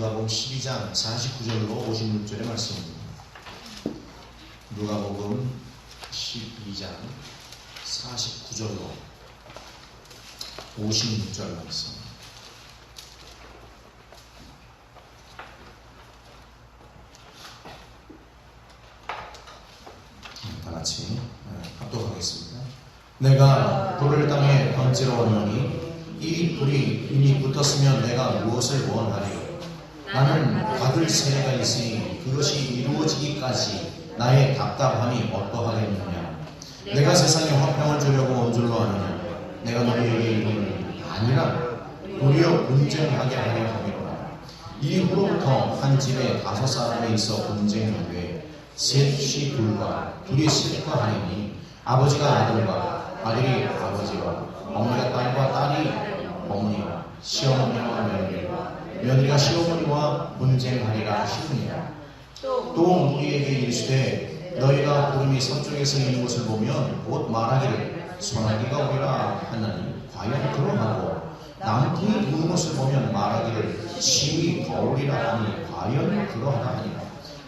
누가복음 12장 49절로 56절의 말씀입니다. 누가복음 12장 49절로 56절 말씀. 다 같이 합독하겠습니다. 내가 불을 땅에 던지러 왔노니 이 불이 이미 붙었으면 내가 무엇을 원하리요? 나는 받을 세례가 있으니 그것이 이루어지기까지 나의 답답함이 어떠하겠느냐? 내가 세상에 화평을 주려고 온 줄로 아느냐? 내가 너희에게 이름을 아니라 도리어 분쟁하게 하려 함이로라. 이후로부터 한 집에 5사람이 있어 분쟁하되 셋이 둘과 둘이 셋과 하리니 아버지가 아들과 아들이 아버지와 어머니가 딸과 딸이 어머니와 시어머니와 며느리와 며느리가 시어머니와 분쟁하리라 하시느니라. 또 우리에게 이르시되 너희가 구름이 서쪽에서 있는 것을 보면 곧 말하기를 소나기가 오리라 하나니 과연 그러하고 남풍이 부는 것을 보면 말하기를 시위 거울이라 하니 과연 그러하다 하니라.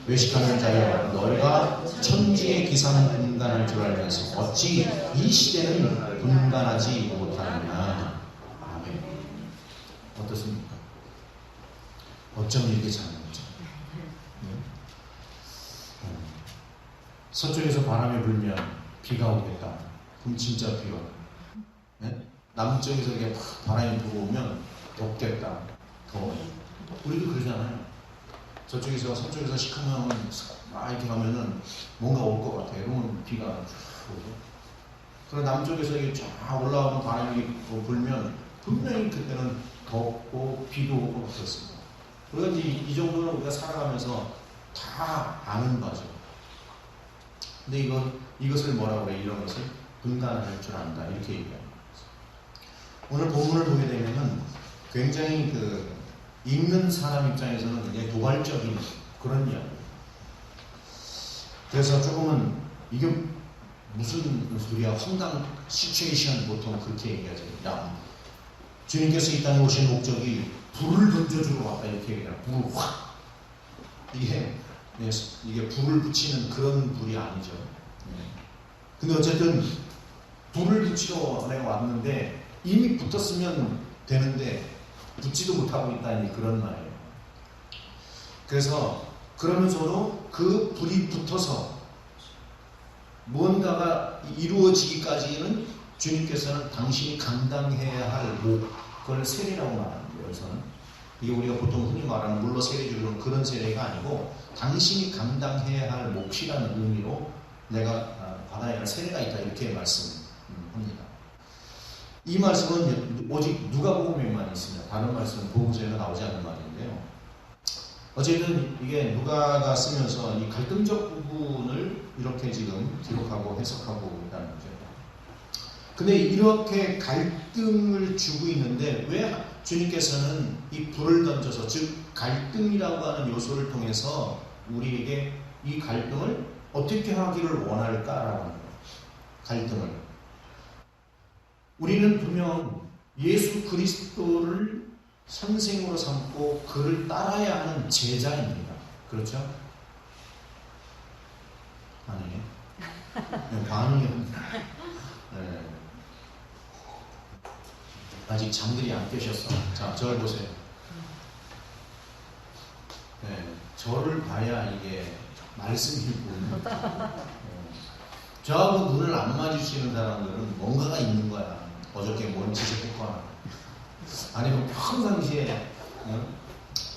외식하는 자여 너희가 천지의 기사는 분간할 줄 알면서 어찌 이 시대는 분간하지 못하느냐. 아멘. 어떻습니까? 어쩜 이렇게 잘하는지. 서쪽에서 바람이 불면 비가 오겠다. 그럼 진짜 비가 오고, 네? 남쪽에서 이렇게 바람이 불어오면 덥겠다. 더워. 우리도 그러잖아요. 저쪽에서 서쪽에서 시커먼 막 이렇게 가면은 뭔가 올 것 같아요. 그러면 비가 쫙 오죠. 그리고 남쪽에서 이게 쫙 올라오는 바람이 불면 분명히 그때는 덥고 비도 오고 그렇습니다. 그러니까 이 정도는 우리가 살아가면서 다 아는 거죠. 근데 이것을 뭐라고 그래? 이런 것을 분간할 줄 안다. 이렇게 얘기합니다. 오늘 본문을 보게 되면은 굉장히 읽는 사람 입장에서는 굉장히 도발적인 그런 이야기. 그래서 조금은 이게 무슨 소리야? 황당 시츄에이션 보통 그렇게 얘기하죠. 야, 주님께서 이 땅에 오신 목적이 불을 던져주러 왔다 이렇게 얘기해요. 불을 확. 이게 불을 붙이는 그런 불이 아니죠. 근데 어쨌든 불을 붙이러 내가 왔는데 이미 붙었으면 되는데 붙지도 못하고 있다니 그런 말이에요. 그래서 그러면서도 그 불이 붙어서 무언가가 이루어지기까지는 주님께서는 당신이 감당해야 할 목, 그걸 세례라고 말합니다. 여기서는 이게 우리가 보통 흔히 말하는 물로 세례 주는 그런 세례가 아니고 당신이 감당해야 할 몫이라는 의미로 내가 받아야 할 세례가 있다 이렇게 말씀합니다. 이 말씀은 오직 누가복음에만 있습니다. 다른 말씀은 복음서에는 나오지 않는 말인데요. 어쨌든 이게 누가가 쓰면서 이 갈등적 부분을 이렇게 지금 기록하고 해석하고 있다는 거죠. 근데 이렇게 갈등을 주고 있는데 왜 주님께서는 이 불을 던져서, 즉 갈등이라고 하는 요소를 통해서 우리에게 이 갈등을 어떻게 하기를 원할까라고 하는 거예요. 갈등을. 우리는 분명 예수 그리스도를 선생으로 삼고 그를 따라야 하는 제자입니다. 그렇죠? 아니에요? 네, 반응이 없네. 네. 아직 잠들이 안 깨셨어. 자, 저를 보세요. 네, 저를 봐야 이게 말씀이 보이는 거예요. 저하고 눈을 안 마주치는 사람들은 뭔가가 있는 거야. 어저께 뭔 짓을 했거나 아니면 평상시에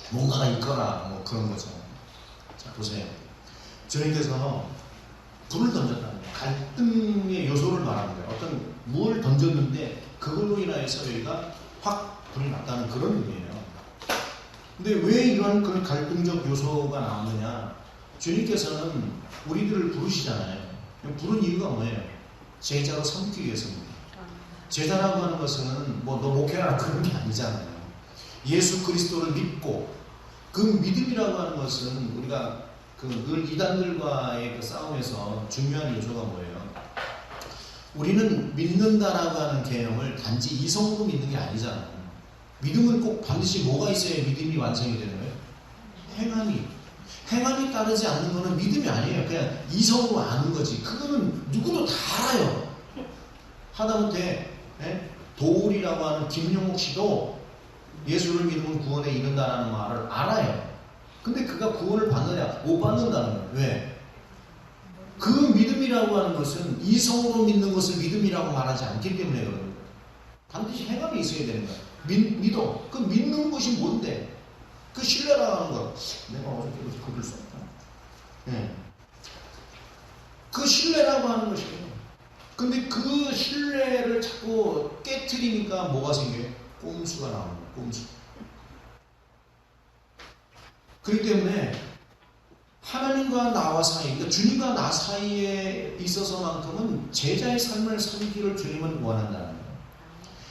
뭔가가 있거나 뭐 그런 거죠. 자, 보세요. 주님께서 불을 던졌다는 거예요. 갈등의 요소를 말하는 거예요. 어떤 뭘 던졌는데 그걸로 인하여서 여기가 확 불이 났다는 그런 의미예요. 근데 왜 이런 그런 갈등적 요소가 나오느냐? 주님께서는 우리들을 부르시잖아요. 부른 이유가 뭐예요? 제자로 삼기 위해서입니다. 제자라고 하는 것은 뭐 너 목회라 그런 게 아니잖아요. 예수 그리스도를 믿고 그 믿음이라고 하는 것은 우리가 늘 이단들과의 그 싸움에서 중요한 요소가 뭐예요? 우리는 믿는다라고 하는 개념을 단지 이성으로 믿는 게 아니잖아요. 믿음은 꼭 반드시 뭐가 있어야 믿음이 완성이 되는 거예요? 행함이 따르지 않는 거는 믿음이 아니에요. 그냥 이성으로 아는 거지. 그거는 누구도 다 알아요. 하다못해 도울이라고 하는 김용옥 씨도 예수를 믿으면 구원에 이른다라는 말을 알아요. 근데 그가 구원을 받느냐? 못 받는다는 거예요. 왜? 그 믿음이라고 하는 것은 이성으로 믿는 것을 믿음이라고 말하지 않기 때문에 그런 거예요. 반드시 행함이 있어야 되는 거예요. 믿어. 그 믿는 것이 뭔데? 그 신뢰라고 하는 거. 내가 어저께 글을 썼다. 그 신뢰라고 하는 것이에요. 근데 그 신뢰를 자꾸 깨트리니까 뭐가 생겨요? 꼼수가 나오는 거예요. 꼼수. 그렇기 때문에 하나님과 나와 사이, 그러니까 주님과 나 사이에 있어서만큼은 제자의 삶을 살기를 주님은 원한다는 거예요.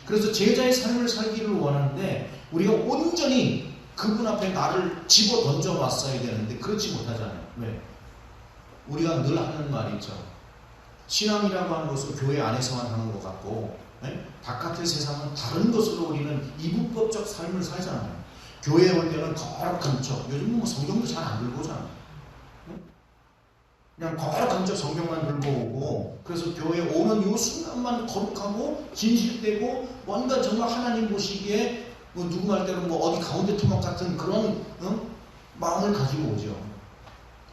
그래서 제자의 삶을 살기를 원하는데 우리가 온전히 그분 앞에 나를 집어 던져봤어야 되는데 그렇지 못하잖아요. 왜? 우리가 늘 하는 말이 있죠. 신앙이라고 하는 것은 교회 안에서만 하는 것 같고 바깥의 세상은 다른 것으로 우리는 이분법적 삶을 살잖아요. 교회에 올 때는 거룩한 척, 요즘은 뭐 성경도 잘 안 들고 오잖아요. 그냥 거룩한 척 성경만 들고 오고, 그래서 교회에 오는 이 순간만 거룩하고 진실되고 뭔가 정말 하나님 보시기에 뭐 누구 말 때는 뭐 어디 가운데 토막 같은 그런 마음을 가지고 오죠.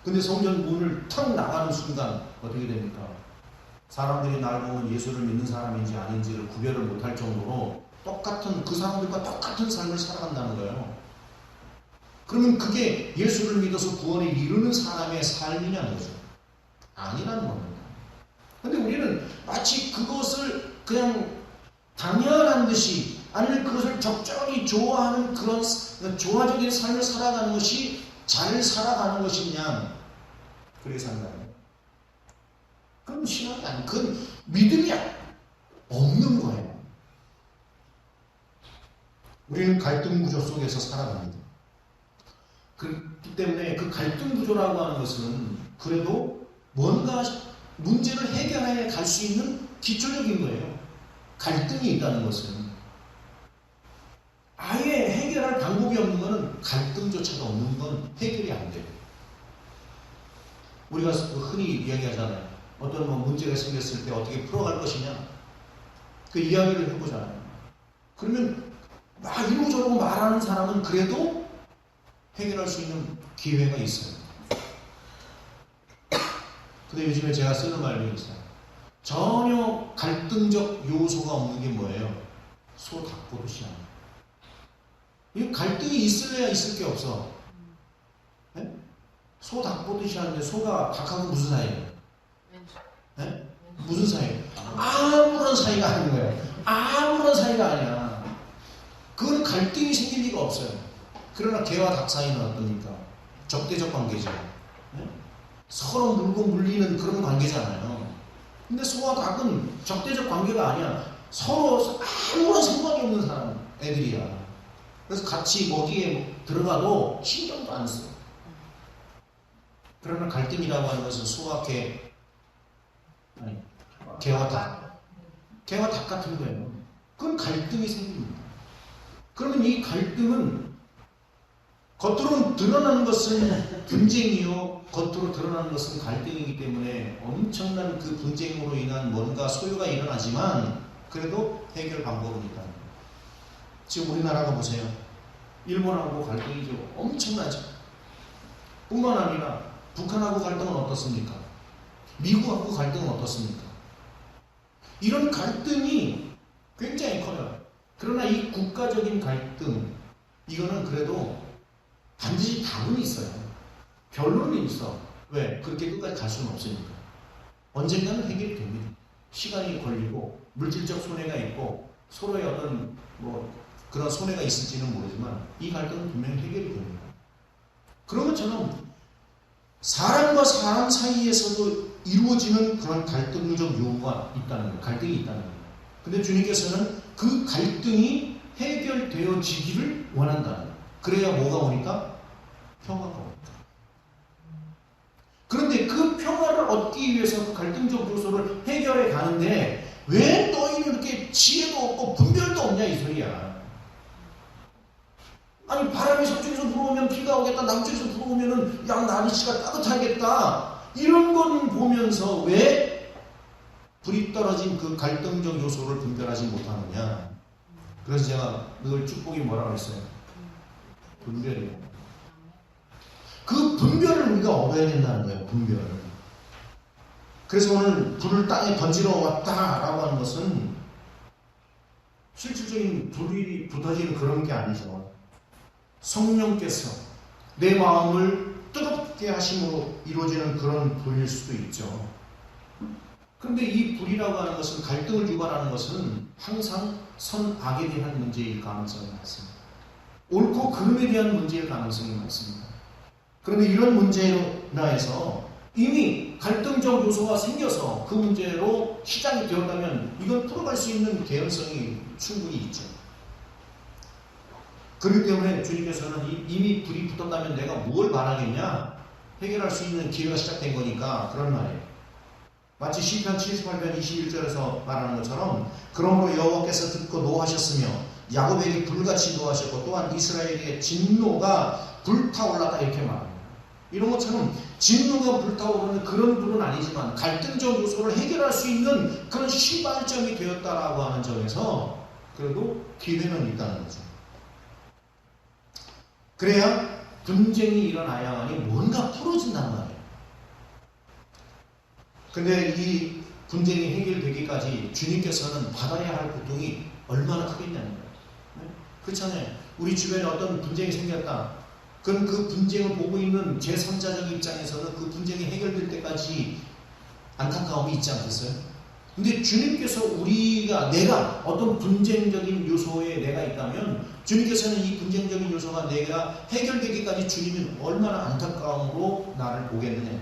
근데 성전 문을 탁 나가는 순간 어떻게 됩니까? 사람들이 날 보면 예수를 믿는 사람인지 아닌지를 구별을 못할 정도로 똑같은 그 사람들과 똑같은 삶을 살아간다는 거예요. 그러면 그게 예수를 믿어서 구원에 이르는 사람의 삶이냐는 거죠. 아니라는 겁니다. 근데 우리는 마치 그것을 그냥 당연한 듯이, 아니면 그것을 적절히 좋아하는 그런 조화적인 삶을 살아가는 것이 잘 살아가는 것이냐, 그렇게 산다는 거예요. 그건 신앙이 아니에요. 그건 믿음이 없는 거예요. 우리는 갈등 구조 속에서 살아갑니다. 그렇기 때문에 그 갈등 구조라고 하는 것은 그래도 뭔가 문제를 해결해 갈 수 있는 기초적인 거예요. 갈등이 있다는 것은. 아예 해결할 방법이 없는 것은, 갈등조차도 없는 건 해결이 안 돼요. 우리가 흔히 이야기하잖아요. 어떤 문제가 생겼을 때 어떻게 풀어갈 것이냐, 그 이야기를 해보잖아요. 그러면 막 이러고저러고 말하는 사람은 그래도 해결할 수 있는 기회가 있어요. 근데 요즘에 제가 쓰는 말이 있어요. 전혀 갈등적 요소가 없는 게 뭐예요? 소 닭보듯이 하는. 이 갈등이 있을래야 있을 게 없어. 네? 소 닭보듯이 하는데 소가 닭하고 무슨 사이예요? 네? 무슨 사이예요? 아무런 사이가 아닌 거예요. 아무런 사이가 아니야. 그건 갈등이 생길 리가 없어요. 그러나 개와 닭 사이는 어떻습니까? 적대적 관계죠. 네? 서로 물고 물리는 그런 관계잖아요. 근데 소와 닭은 적대적 관계가 아니야. 서로 아무런 상관이 없는 사람, 애들이야. 그래서 같이 먹이에 들어가도 신경도 안 써. 그러나 갈등이라고 하는 것은 소와 개와 닭 같은 거예요. 그건 갈등이 생깁니다. 그러면 이 갈등은 겉으로 드러나는 것은 분쟁이요, 겉으로 드러나는 것은 갈등이기 때문에 엄청난 그 분쟁으로 인한 뭔가 소요가 일어나지만 그래도 해결 방법은 있다는 거예요. 지금 우리나라가 보세요. 일본하고 갈등이죠. 엄청나죠. 뿐만 아니라 북한하고 갈등은 어떻습니까? 미국하고 갈등은 어떻습니까? 이런 갈등이 굉장히 커요. 그러나 이 국가적인 갈등, 이거는 그래도 반드시 답은 있어요. 결론이 있어. 왜? 그렇게 끝까지 갈 수는 없으니까. 언젠가는 해결이 됩니다. 시간이 걸리고 물질적 손해가 있고 서로의 어떤 그런 손해가 있을지는 모르지만 이 갈등은 분명히 해결이 됩니다. 그런 것처럼 사람과 사람 사이에서도 이루어지는 그런 갈등적 요구가 있다는 거예요. 갈등이 있다는 거예요. 근데 주님께서는 그 갈등이 해결되어지기를 원한다는 거예요. 그래야 뭐가 오니까? 평화가 옵니다. 그런데 그 평화를 얻기 위해서 그 갈등적 요소를 해결해 가는데 왜 너희는 이렇게 지혜도 없고 분별도 없냐 이 소리야. 아니 바람이 서쪽에서 불어오면 비가 오겠다, 남쪽에서 불어오면은 양 나리씨가 따뜻하겠다, 이런 건 보면서 왜 불이 떨어진 그 갈등적 요소를 분별하지 못하느냐. 그래서 제가 늘 축복이 뭐라고 했어요? 분별이에요. 그 분별을 우리가 얻어야 된다는 거예요. 분별을. 그래서 오늘 불을 땅에 던지러 왔다라고 하는 것은 실질적인 불이 붙어지는 그런 게 아니죠. 성령께서 내 마음을 뜨겁게 하심으로 이루어지는 그런 불일 수도 있죠. 그런데 이 불이라고 하는 것은, 갈등을 유발하는 것은 항상 선악에 대한 문제일 가능성이 많습니다. 옳고 그름에 대한 문제일 가능성이 많습니다. 그런데 이런 문제로 인해서 이미 갈등적 요소가 생겨서 그 문제로 시작이 되었다면 이건 풀어갈 수 있는 개연성이 충분히 있죠. 그렇기 때문에 주님께서는 이미 불이 붙었다면 내가 뭘 바라겠냐? 해결할 수 있는 기회가 시작된 거니까 그런 말이에요. 마치 시편 78편 21절에서 말하는 것처럼, 그러므로 여호와께서 듣고 노하셨으며 야곱에게 불같이 노하셨고 또한 이스라엘에게 진노가 불타올랐다, 이렇게 말합니다. 이런 것처럼 진노가 불타오르는 그런 불은 아니지만 갈등적 요소를 해결할 수 있는 그런 시발점이 되었다라고 하는 점에서 그래도 기회는 있다는 거죠. 그래야 분쟁이 일어나야만이 뭔가 풀어진단 말이에요. 근데 이 분쟁이 해결되기까지 주님께서는 받아야 할 고통이 얼마나 크겠냐는 거예요. 네? 그렇잖아요. 우리 주변에 어떤 분쟁이 생겼다. 그럼 그 분쟁을 보고 있는 제3자적 입장에서는 그 분쟁이 해결될 때까지 안타까움이 있지 않겠어요? 근데 주님께서 내가 어떤 분쟁적인 요소에 내가 있다면 주님께서는 이 분쟁적인 요소가 내가 해결되기까지 주님은 얼마나 안타까움으로 나를 보겠느냐.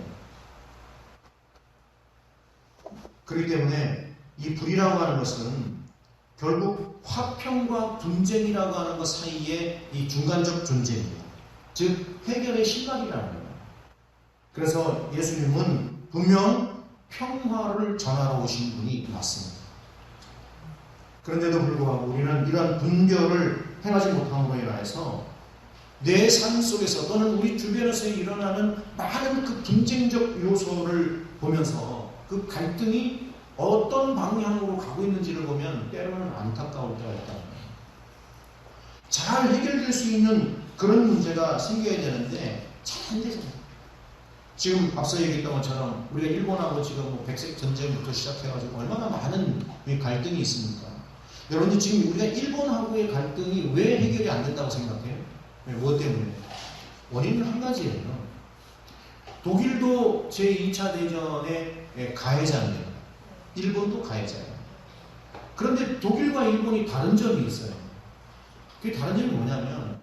그렇기 때문에 이 불이라고 하는 것은 결국 화평과 분쟁이라고 하는 것 사이에 이 중간적 존재입니다. 즉 해결의 시각이라는 거예요. 그래서 예수님은 분명 평화를 전하러 오신 분이 맞습니다. 그런데도 불구하고 우리는 이러한 분별을 행하지 못함으로 인해서 내 삶 속에서 또는 우리 주변에서 일어나는 많은 그 분쟁적 요소를 보면서 그 갈등이 어떤 방향으로 가고 있는지를 보면 때로는 안타까울 때가 있다. 잘 해결될 수 있는 그런 문제가 생겨야 되는데 잘 안 되잖아요. 지금 앞서 얘기했던 것처럼 우리가 일본하고 지금 백색 전쟁부터 시작해가지고 얼마나 많은 갈등이 있습니까? 여러분들 지금 우리가 일본하고의 갈등이 왜 해결이 안 된다고 생각해요? 무엇 때문에? 원인은 한 가지예요. 독일도 제2차 대전의 가해자인데요. 일본도 가해자예요. 그런데 독일과 일본이 다른 점이 있어요. 그게 다른 점이 뭐냐면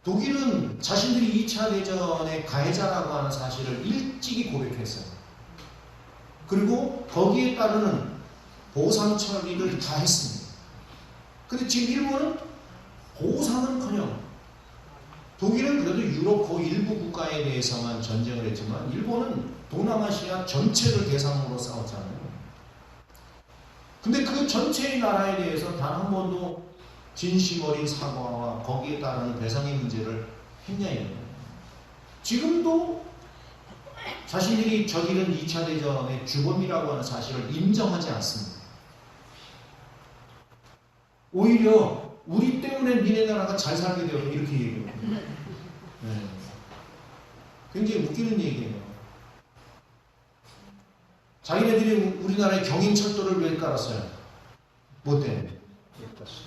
독일은 자신들이 2차 대전의 가해자라고 하는 사실을 일찍이 고백했어요. 그리고 거기에 따르는 보상 처리를 다 했습니다. 근데 지금 일본은 보상은커녕, 독일은 그래도 유럽 그 일부 국가에 대해서만 전쟁을 했지만 일본은 동남아시아 전체를 대상으로 싸웠잖아요. 근데 그 전체의 나라에 대해서 단 한 번도 진심 어린 사과와 거기에 따르는 배상의 문제를 했냐 이거예요. 지금도 자신들이 저지른 2차 대전의 주범이라고 하는 사실을 인정하지 않습니다. 오히려 우리 때문에 니네 나라가 잘 살게 되었다 이렇게 얘기해요. 네. 굉장히 웃기는 얘기예요. 자기네들이 우리나라의 경인철도를 왜 깔았어요? 뭐 때문에?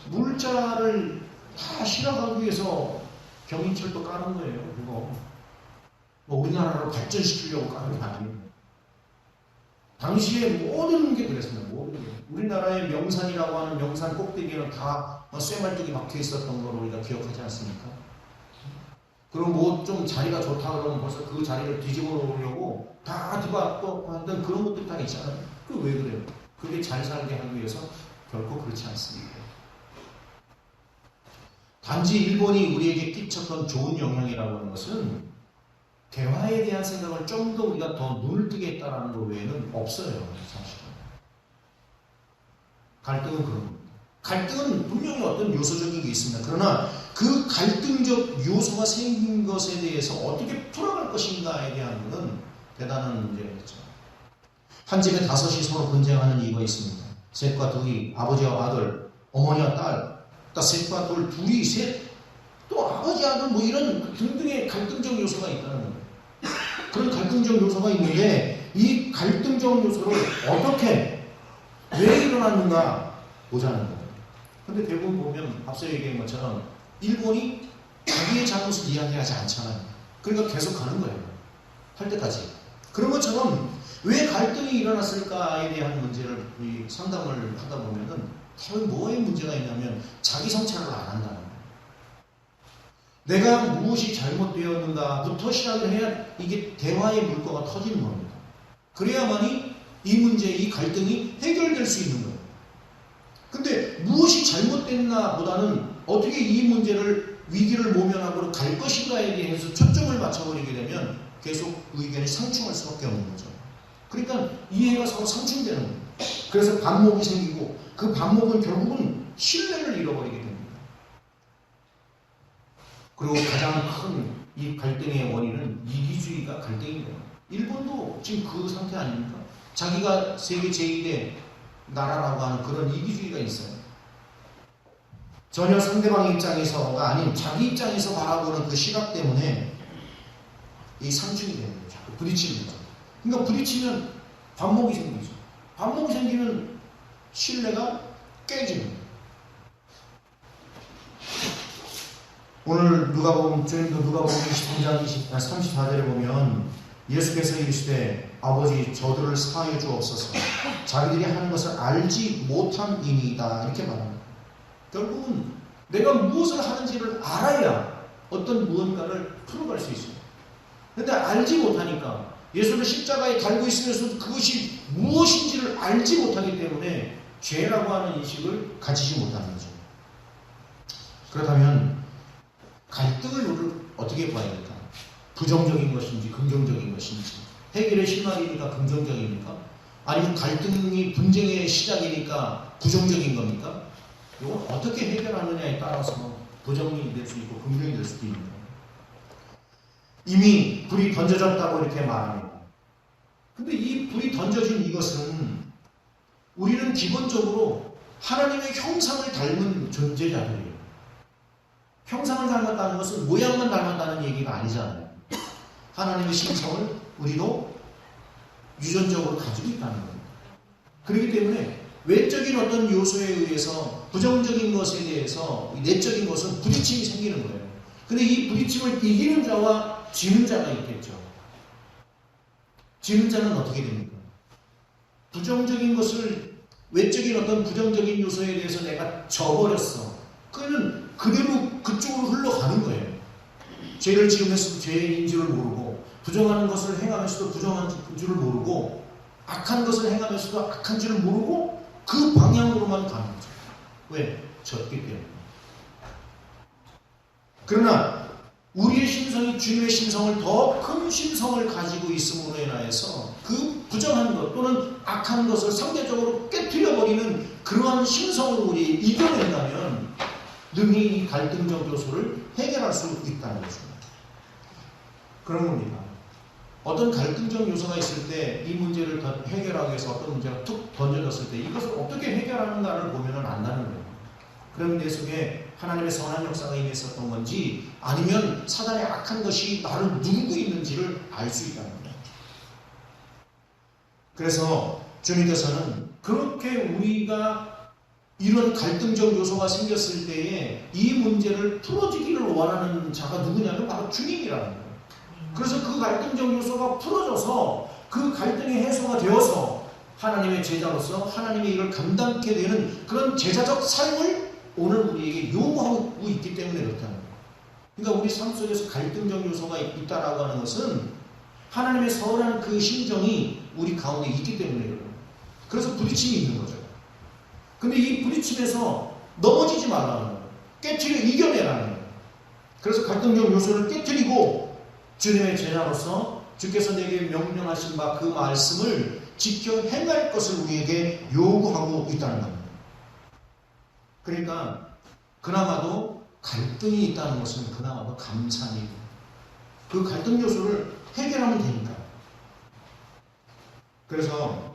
물자를 다 실어가기 위해서 경인철도 까는 거예요. 그거 뭐 우리나라를 발전시키려고 까는 게 아니에요. 당시에 모든 게 그랬습니다. 모든 게. 우리나라의 명산이라고 하는 명산 꼭대기에는 다 쇠말뚝이 박혀 있었던 걸 우리가 기억하지 않습니까? 그리고 뭐 좀 자리가 좋다 그러면 벌써 그 자리를 뒤집어 놓으려고 다 뒤바꿔 하던 그런 것들 다 있잖아요. 그 왜 그래요? 그게 잘 살게 하기 위해서 결코 그렇지 않습니다. 단지 일본이 우리에게 끼쳤던 좋은 영향이라고 하는 것은 대화에 대한 생각을 좀 더 우리가 더 눈을 뜨게 했다는 것 외에는 없어요. 사실은. 갈등은 그런 겁니다. 갈등은 분명히 어떤 요소적인 게 있습니다. 그러나 그 갈등적 요소가 생긴 것에 대해서 어떻게 풀어갈 것인가에 대한 것은 대단한 문제였죠. 한 집에 5이 서로 분쟁하는 이유가 있습니다. 셋과 둘이, 아버지와 아들, 어머니와 딸, 또 셋과 둘, 둘이 셋, 또 아버지, 아들 뭐 이런 등등의 갈등적 요소가 있다는 거예요. 그런 갈등적 요소가 있는데 이 갈등적 요소를 어떻게 왜 일어났는가 보자는 거예요. 근데 대부분 보면 앞서 얘기한 것처럼 일본이 자기의 잘못을 이야기하지 않잖아요. 그러니까 계속 가는 거예요. 할 때까지. 그런 것처럼 왜 갈등이 일어났을까에 대한 문제를 상담을 하다 보면은 뭐에 문제가 있냐면 자기 성찰을 안 한다는 거예요. 내가 무엇이 잘못되었는가부터 시작을 해야 이게 대화의 물꼬가 터지는 겁니다. 그래야만이 이 문제, 이 갈등이 해결될 수 있는 거예요. 근데 무엇이 잘못됐나 보다는 어떻게 이 문제를 위기를 모면하고 갈 것인가에 대해서 초점을 맞춰버리게 되면 계속 의견이 상충할 수밖에 없는 거죠. 그러니까 이해가 서로 상충되는 거예요. 그래서 반목이 생기고 그 반목은 결국은 신뢰를 잃어버리게 됩니다. 그리고 가장 큰 이 갈등의 원인은 이기주의가 갈등입니다. 일본도 지금 그 상태 아닙니까? 자기가 세계 제1의 나라라고 하는 그런 이기주의가 있어요. 전혀 상대방 입장에서가 아닌 자기 입장에서 바라보는 그 시각 때문에 이 상충이 되는 거죠. 자꾸 부딪힙니다. 그러니까 부딪히면 반목이 생기죠. 반목이 생기면 신뢰가 깨집니다. 오늘 누가복음 23장 34절에 보면 예수께서 이르시되 아버지 저들을 사하여 주옵소서 자기들이 하는 것을 알지 못함이니이다 이렇게 말합니다. 결국은 내가 무엇을 하는지를 알아야 어떤 무언가를 풀어갈 수 있어요. 그런데 알지 못하니까 예수를 십자가에 달고 있으면서 그것이 무엇인지를 알지 못하기 때문에 죄라고 하는 인식을 가지지 못하는 거죠. 그렇다면 갈등을 어떻게 봐야 될까? 부정적인 것인지 긍정적인 것인지, 해결의 실마리니까 긍정적입니까? 아니면 갈등이 분쟁의 시작이니까 부정적인 겁니까? 이건 어떻게 해결하느냐에 따라서 부정이 될 수 있고 긍정이 될 수도 있는 거예요. 이미 불이 던져졌다고 이렇게 말합니다. 근데 이 불이 던져진 이것은 우리는 기본적으로 하나님의 형상을 닮은 존재자들이에요. 형상을 닮았다는 것은 모양만 닮았다는 얘기가 아니잖아요. 하나님의 신성을 우리도 유전적으로 가지고 있다는 겁니다. 그렇기 때문에 외적인 어떤 요소에 의해서 부정적인 것에 대해서 내적인 것은 부딪힘이 생기는 거예요. 근데 이 부딪힘을 이기는 자와 지는 자가 있겠죠. 지는 자는 어떻게 됩니까? 부정적인 것을 외적인 어떤 부정적인 요소에 대해서 내가 져버렸어. 그러면 그대로 그쪽으로 흘러가는 거예요. 죄를 지으면서도 죄인 줄을 모르고 부정하는 것을 행하면서도 부정한 줄을 모르고 악한 것을 행하면서도 악한 줄을 모르고 그 방향으로만 가는 거죠. 왜? 졌기 때문에. 그러나 우리의 심성이 주님의 심성을 더 큰 심성을 가지고 있음으로 인하여서 그 부정한 것 또는 악한 것을 상대적으로 깨뜨려버리는 그러한 심성을 우리 이겨낸다면 능히 이 갈등적 요소를 해결할 수 있다는 거죠. 그런 겁니다. 어떤 갈등적 요소가 있을 때 이 문제를 해결하기 위해서 어떤 문제가 툭 던져졌을 때 이것을 어떻게 해결하는가를 보면 안다는 거예요. 그런 데 속에 하나님의 선한 역사가 임했었던 건지 아니면 사단의 악한 것이 나를 누르고 있는지를 알 수 있다는 거예요. 그래서 주님께서는 그렇게 우리가 이런 갈등적 요소가 생겼을 때에 이 문제를 풀어주기를 원하는 자가 누구냐면 바로 주님이라는 거예요. 그래서 그 갈등적 요소가 풀어져서 그 갈등이 해소가 되어서 하나님의 제자로서 하나님의 일을 감당케 되는 그런 제자적 삶을 오늘 우리에게 요구하고 있기 때문에 그렇다는 거예요. 그러니까 우리 삶 속에서 갈등적 요소가 있다라고 하는 것은 하나님의 선한 그 심정이 우리 가운데 있기 때문에 그래요. 그래서 부딪힘이 있는 거죠. 근데 이 부딪힘에서 넘어지지 말라는 거예요. 깨트려 이겨내라는 거예요. 그래서 갈등적 요소를 깨트리고 주님의 제자로서 주께서 내게 명령하신 바 그 말씀을 지켜 행할 것을 우리에게 요구하고 있다는 겁니다. 그러니까 그나마도 갈등이 있다는 것은 그나마 감사한 일이에요. 그 갈등 요소를 해결하면 되니까. 그래서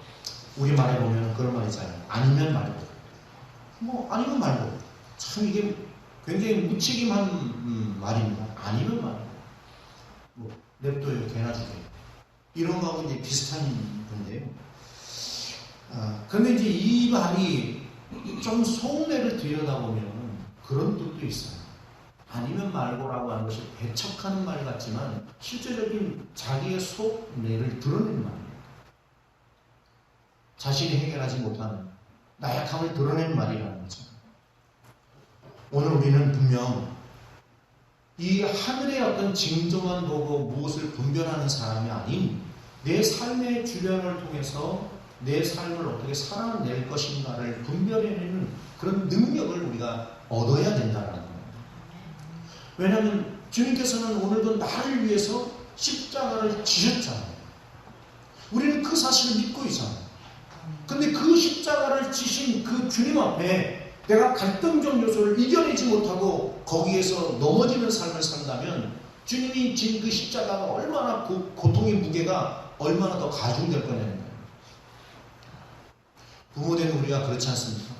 우리 말에 보면 그런 말 있잖아요. 아니면 말고. 아니면 말고. 참 이게 굉장히 무책임한 말입니다. 아니면 말고. 냅둬요. 개나 주게. 이런 거하고 이제 비슷한 건데요. 그런데 이제 이 말이 좀 속내를 들여다보면 그런 뜻도 있어요. 아니면 말고라고 하는 것이 배척하는 말 같지만 실제적인 자기의 속내를 드러내는 말이에요. 자신이 해결하지 못하는 나약함을 드러내는 말이라는 거죠. 오늘 우리는 분명 이 하늘의 어떤 징조만 보고 무엇을 분별하는 사람이 아닌 내 삶의 주변을 통해서 내 삶을 어떻게 살아낼 것인가를 분별해내는 그런 능력을 우리가 얻어야 된다는 거예요. 왜냐하면 주님께서는 오늘도 나를 위해서 십자가를 지셨잖아요. 우리는 그 사실을 믿고 있잖아요. 근데 그 십자가를 지신 그 주님 앞에 내가 갈등적 요소를 이겨내지 못하고 거기에서 넘어지는 삶을 산다면 주님이 진 그 십자가가 얼마나 고통의 무게가 얼마나 더 가중될 거냐는 거예요. 부모된 우리가 그렇지 않습니까?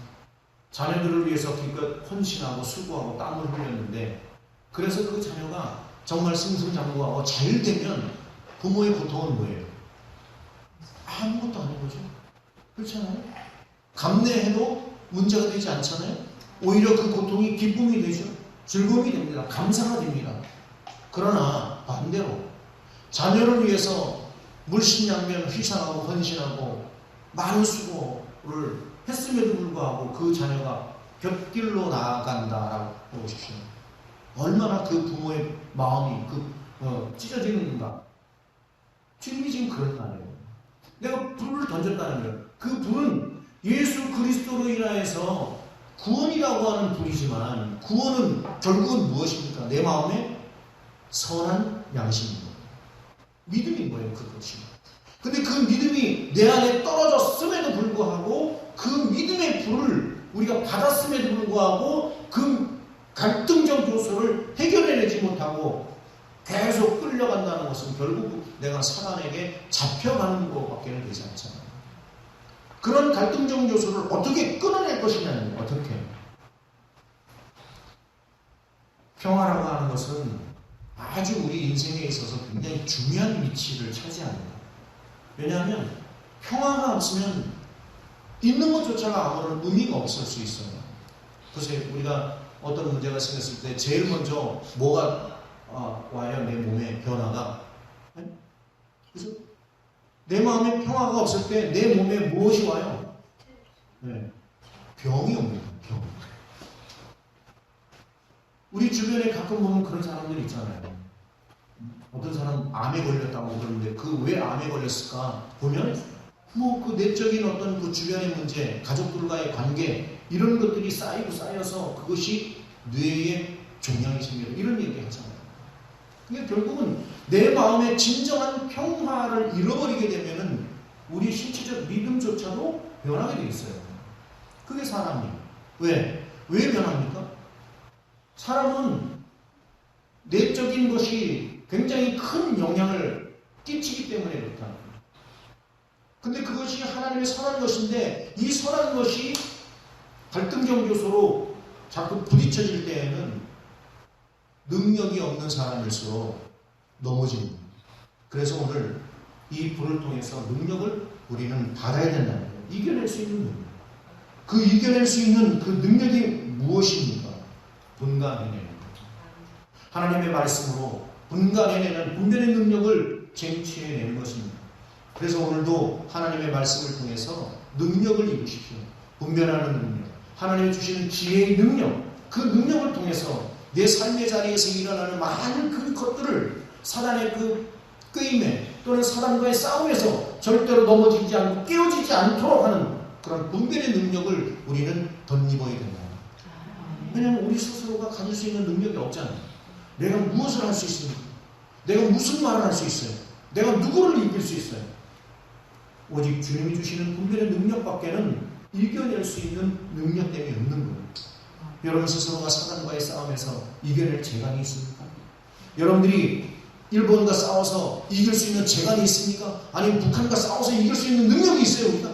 자녀들을 위해서 기껏 헌신하고 수고하고 땀을 흘렸는데 그래서 그 자녀가 정말 승승장구하고 잘 되면 부모의 고통은 뭐예요? 아무것도 아닌 거죠. 그렇잖아요? 감내해도 문제가 되지 않잖아요? 오히려 그 고통이 기쁨이 되죠. 즐거움이 됩니다. 감사가 됩니다. 그러나 반대로 자녀를 위해서 물심양면 희생하고 헌신하고 많은 수고를 했음에도 불구하고 그 자녀가 곁길로 나아간다라고 보십시오. 얼마나 그 부모의 마음이 찢어지는가. 주님이 지금 그런 말이에요. 내가 불을 던졌다는 거예요. 그 불은 예수 그리스도로 인하여서 구원이라고 하는 불이지만 구원은 결국은 무엇입니까? 내 마음에 선한 양심입니다. 믿음인 거예요. 그것이. 근데 그 믿음이 내 안에 떨어졌음에도 불구하고 그 믿음의 불을 우리가 받았음에도 불구하고 그 갈등적 요소를 해결해내지 못하고 계속 끌려간다는 것은 결국 내가 사단에게 잡혀가는 것밖에 되지 않잖아요. 그런 갈등적 요소를 어떻게 끊어낼 것이냐는 거예요. 어떻게. 평화라고 하는 것은 아주 우리 인생에 있어서 굉장히 중요한 위치를 차지합니다. 왜냐하면 평화가 없으면 있는 것조차가 아무런 의미가 없을 수 있어요. 그래서 우리가 어떤 문제가 생겼을 때 제일 먼저 뭐가 와요? 내 몸에 변화가. 그래서 내 마음에 평화가 없을 때 내 몸에 무엇이 와요? 네. 병이 옵니다. 병. 우리 주변에 가끔 보면 그런 사람들 있잖아요. 어떤 사람 암에 걸렸다고 그러는데 그 왜 암에 걸렸을까? 보면 그 내적인 어떤 그 주변의 문제, 가족들과의 관계 이런 것들이 쌓여서 그것이 뇌에 종양이 생겨요. 이런 얘기 하잖아요. 그러니까 결국은 내 마음의 진정한 평화를 잃어버리게 되면은 우리 신체적 믿음조차도 변하게 돼 있어요. 그게 사람이에요. 왜 변합니까? 사람은 내적인 것이 굉장히 큰 영향을 끼치기 때문에 그렇다는 거예요. 근데 그것이 하나님의 선한 것인데 이 선한 것이 갈등적 요소로 자꾸 부딪혀질 때에는 능력이 없는 사람일수록 넘어집니다. 그래서 오늘 이 불을 통해서 능력을 우리는 받아야 된다는 거예요. 이겨낼 수 있는 능력. 그 이겨낼 수 있는 그 능력이 무엇입니까? 분간해내는 거죠. 하나님의 말씀으로 분간해내는 분별의 능력을 쟁취해내는 것입니다. 그래서 오늘도 하나님의 말씀을 통해서 능력을 입으십시오. 분별하는 능력, 하나님이 주시는 지혜의 능력, 그 능력을 통해서 내 삶의 자리에서 일어나는 많은 그 것들을 사단의 그 끄임에 또는 사단과의 싸움에서 절대로 넘어지지 않고 깨어지지 않도록 하는 그런 분별의 능력을 우리는 덧입어야 된다. 왜냐하면 우리 스스로가 가질 수 있는 능력이 없잖아요. 내가 무엇을 할 수 있습니까? 내가 무슨 말을 할 수 있어요? 내가 누구를 이길 수 있어요? 오직 주님이 주시는 분별의 능력밖에는 이겨낼 수 있는 능력됨이 없는 거예요. 여러분 스스로가 사단과의 싸움에서 이겨낼 재간이 있습니까? 여러분들이 일본과 싸워서 이길 수 있는 재간이 있습니까? 아니면 북한과 싸워서 이길 수 있는 능력이 있어요, 우리가?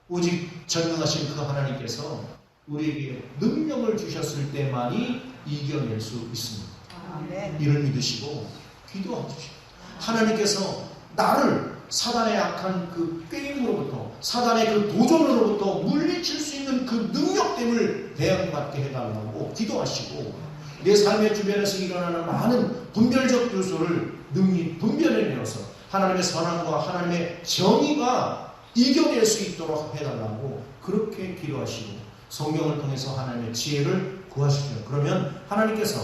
오직 전능하신 그 하나님께서 우리에게 능력을 주셨을 때만이 이겨낼 수 있습니다. 아멘. 이를 믿으시고 기도하십시오. 하나님께서 나를 사단의 악한 그 꾀임으로부터, 사단의 그 도전으로부터 물리칠 수 있는 그 능력됨을 대항받게 해달라고 기도하시고, 내 삶의 주변에서 일어나는 많은 분별적 요소를 능히 분별해내어서 하나님의 선함과 하나님의 정의가 이겨낼 수 있도록 해달라고 그렇게 기도하시고, 성경을 통해서 하나님의 지혜를 구하십시오. 그러면 하나님께서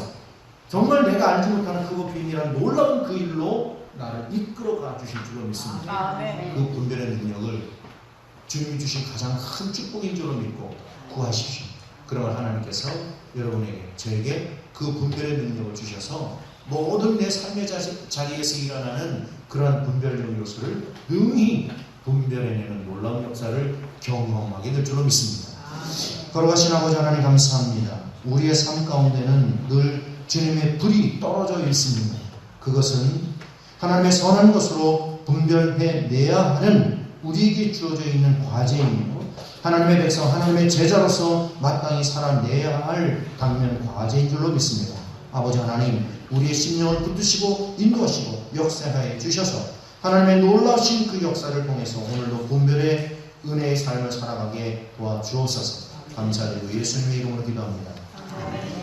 정말 내가 알지 못하는 그 비밀한 놀라운 그 일로 나를 이끌어가 주실 줄로 믿습니다. 아멘. 그 분별의 능력을 주님이 주신 가장 큰 축복인 줄로 믿고 구하십시오. 그러면 하나님께서 여러분에게, 저에게 그 분별의 능력을 주셔서 모든 내 삶의 자리에서 일어나는 그러한 분별적 요소를 능히 분별해내는 놀라운 역사를 경험하게 될 줄로 믿습니다. 걸어가신 아버지 하나님 감사합니다. 우리의 삶 가운데는 늘 주님의 불이 떨어져 있습니다. 그것은 하나님의 선한 것으로 분별해내야 하는 우리에게 주어져 있는 과제이며, 하나님의 백성, 하나님의 제자로서 마땅히 살아내야 할 당면 과제인 줄로 믿습니다. 아버지 하나님, 우리의 심령을 붙드시고 인도하시고 역사하여 주셔서 하나님의 놀라우신 그 역사를 통해서 오늘도 분별의 은혜의 삶을 살아가게 도와주옵소서. 감사드리고 예수님의 이름으로 기도합니다. 아멘.